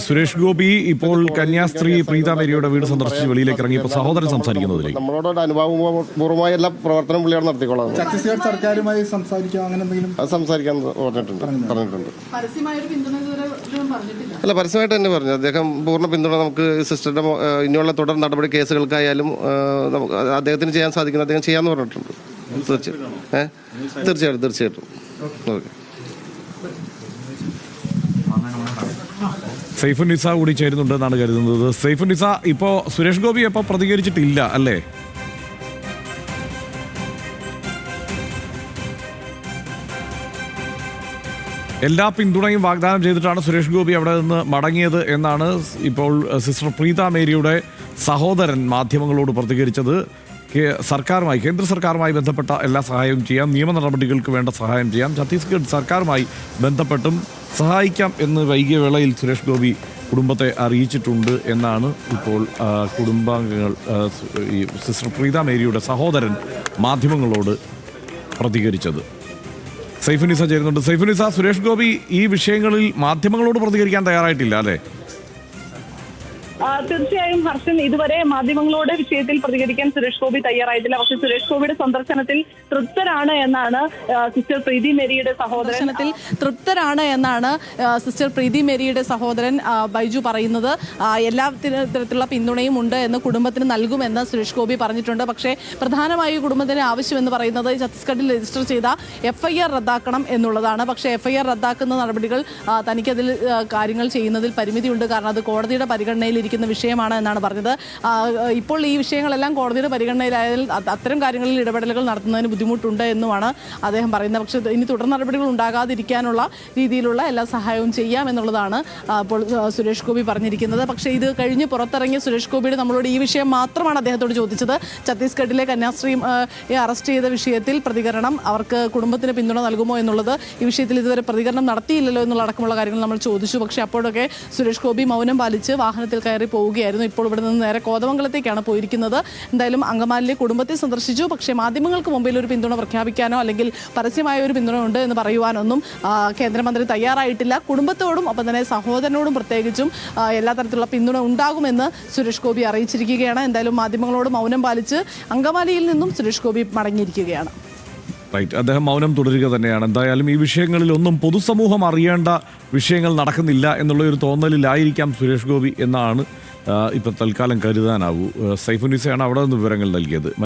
സുരേഷ് ഗോപി ഇപ്പോൾ കന്യാസ്ത്രീ പ്രീത മേരിയുടെ വീട് സന്ദർശിച്ച് വെളിയിലേക്ക് ഇറങ്ങിയപ്പോൾ സഹോദരൻ സംസാരിക്കുന്നതിലേക്ക് നമ്മളോട് അനുഭവപൂർവ്വമായ എല്ലാ പ്രവർത്തനം പുള്ളിയാണ് നടത്തിക്കോളാം. ഛത്തീസ്ഗഡ് സർക്കാരുമായി സംസാരിക്കുക അങ്ങനെ എന്തെങ്കിലും അത് സംസാരിക്കാൻ പറഞ്ഞിട്ടുണ്ട്. അല്ല, പരസ്യമായിട്ട് തന്നെ പറഞ്ഞു. അദ്ദേഹം പൂർണ്ണ പിന്തുണ നമുക്ക് സിസ്റ്ററുടെ ഇനിയുള്ള തുടർ നടപടി കേസുകൾക്കായാലും നമുക്ക് അദ്ദേഹത്തിന് ചെയ്യാൻ സാധിക്കുന്നത് അദ്ദേഹം ചെയ്യാമെന്ന് പറഞ്ഞിട്ടുണ്ട്. തീർച്ചയായിട്ടും. ഓക്കെ. സൈഫുന്നിസ കൂടി ചേരുന്നുണ്ടെന്നാണ് കരുതുന്നത്. സൈഫുന്നിസ, ഇപ്പോൾ സുരേഷ് ഗോപി ഇപ്പോൾ പ്രതികരിച്ചിട്ടില്ല അല്ലേ? എല്ലാ പിന്തുണയും വാഗ്ദാനം ചെയ്തിട്ടാണ് സുരേഷ് ഗോപി അവിടെ നിന്ന് മടങ്ങിയത് എന്നാണ് ഇപ്പോൾ സിസ്റ്റർ പ്രീത മേരിയുടെ സഹോദരൻ മാധ്യമങ്ങളോട് പ്രതികരിച്ചത്. കേന്ദ്ര സർക്കാരുമായി ബന്ധപ്പെട്ട എല്ലാ സഹായവും ചെയ്യാം, നിയമ നടപടികൾക്ക് വേണ്ട സഹായം ചെയ്യാം, ഛത്തീസ്ഗഡ് സർക്കാരുമായി ബന്ധപ്പെട്ടും സഹായിക്കാം എന്ന് വൈകിയ വേളയിൽ സുരേഷ് ഗോപി കുടുംബത്തെ അറിയിച്ചിട്ടുണ്ട് എന്നാണ് ഇപ്പോൾ കുടുംബാംഗങ്ങൾ ഈ സിസ്റ്റർ പ്രീത മേരിയുടെ സഹോദരൻ മാധ്യമങ്ങളോട് പ്രതികരിച്ചത്. സൈഫുന്നിസ ചേരുന്നുണ്ട്. സൈഫുന്നിസ, സുരേഷ് ഗോപി ഈ വിഷയങ്ങളിൽ മാധ്യമങ്ങളോട് പ്രതികരിക്കാൻ തയ്യാറായിട്ടില്ല അല്ലേ? തീർച്ചയായും ഹർഷൻ, ഇതുവരെ മാധ്യമങ്ങളോട് വിഷയത്തിൽ പ്രതികരിക്കാൻ സുരേഷ് ഗോപി തയ്യാറായിട്ടില്ല. പക്ഷേ സുരേഷ് ഗോപിയുടെ സന്ദർശനത്തിൽ തൃപ്തരാണ് എന്നാണ് സിസ്റ്റർ പ്രീതി മേരിയുടെ സഹോദരൻ ബൈജു പറയുന്നത്. എല്ലാ തരത്തിലുള്ള പിന്തുണയും ഉണ്ട് എന്ന് കുടുംബത്തിന് നൽകുമെന്ന് സുരേഷ് ഗോപി പറഞ്ഞിട്ടുണ്ട്. പക്ഷേ പ്രധാനമായും കുടുംബത്തിന് ആവശ്യമെന്ന് പറയുന്നത് ഛത്തീസ്ഗഡിൽ രജിസ്റ്റർ ചെയ്ത FIR റദ്ദാക്കണം എന്നുള്ളതാണ്. പക്ഷേ FIR റദ്ദാക്കുന്ന നടപടികൾ തനിക്കതിൽ കാര്യങ്ങൾ ചെയ്യുന്നതിൽ പരിമിതിയുണ്ട്, കാരണം അത് കോടതിയുടെ പരിഗണനയിൽ ഇരിക്കുന്ന വിഷയമാണ് എന്നാണ് പറഞ്ഞത്. ഇപ്പോൾ ഈ വിഷയങ്ങളെല്ലാം കോടതിയുടെ പരിഗണനയിലായാൽ അത്തരം കാര്യങ്ങളിൽ ഇടപെടലുകൾ നടത്തുന്നതിന് ബുദ്ധിമുട്ടുണ്ട് എന്നുമാണ് അദ്ദേഹം പറയുന്നത്. പക്ഷേ ഇനി തുടർ നടപടികൾ ഉണ്ടാകാതിരിക്കാനുള്ള രീതിയിലുള്ള എല്ലാ സഹായവും ചെയ്യാം എന്നുള്ളതാണ് ഇപ്പോൾ സുരേഷ് ഗോപി പറഞ്ഞിരിക്കുന്നത്. പക്ഷേ ഇത് കഴിഞ്ഞ് പുറത്തിറങ്ങിയ സുരേഷ് ഗോപിയുടെ നമ്മളോട് ഈ വിഷയം മാത്രമാണ് അദ്ദേഹത്തോട് ചോദിച്ചത്. ഛത്തീസ്ഗഡിലെ കന്യാസ്ത്രീയെ അറസ്റ്റ് ചെയ്ത വിഷയത്തിൽ പ്രതികരണം, അവർക്ക് കുടുംബത്തിന് പിന്തുണ നൽകുമോ എന്നുള്ളത്, ഈ വിഷയത്തിൽ ഇതുവരെ പ്രതികരണം നടത്തിയില്ലല്ലോ എന്നുള്ള അടക്കമുള്ള കാര്യങ്ങൾ നമ്മൾ ചോദിച്ചു. പക്ഷേ അപ്പോഴൊക്കെ സുരേഷ് ഗോപി മൗനം പാലിച്ച് വാഹനത്തിൽ കയറി പോവുകയായിരുന്നു. ഇപ്പോൾ ഇവിടെ നിന്ന് നേരെ കോതമംഗലത്തേക്കാണ് പോയിരിക്കുന്നത്. എന്തായാലും അങ്കമാലിയിലെ കുടുംബത്തെ സന്ദർശിച്ചു. പക്ഷേ മാധ്യമങ്ങൾക്ക് മുമ്പിൽ ഒരു പിന്തുണ പ്രഖ്യാപിക്കാനോ അല്ലെങ്കിൽ പരസ്യമായ ഒരു പിന്തുണ ഉണ്ട് എന്ന് പറയുവാനൊന്നും കേന്ദ്രമന്ത്രി തയ്യാറായിട്ടില്ല. കുടുംബത്തോടും ഒപ്പം തന്നെ സഹോദരനോടും പ്രത്യേകിച്ചും എല്ലാ തരത്തിലുള്ള പിന്തുണ ഉണ്ടാകുമെന്ന് സുരേഷ് ഗോപി അറിയിച്ചിരിക്കുകയാണ്. എന്തായാലും മാധ്യമങ്ങളോട് മൗനം പാലിച്ച് അങ്കമാലിയിൽ നിന്നും സുരേഷ് ഗോപി മടങ്ങിയിരിക്കുകയാണ്. അദ്ദേഹം മൗനം തുടരുക തന്നെയാണ്. എന്തായാലും ഈ വിഷയങ്ങളിലൊന്നും പൊതുസമൂഹം അറിയേണ്ട വിഷയങ്ങൾ നടക്കുന്നില്ല എന്നുള്ള ഒരു തോന്നലിലായിരിക്കാം സുരേഷ് ഗോപി എന്നാണ് ഇപ്പോൾ തൽക്കാലം കരുതാനാവൂ. സൈഫുന്നിസയാണ് അവിടെ നിന്ന് വിവരങ്ങൾ നൽകിയത്.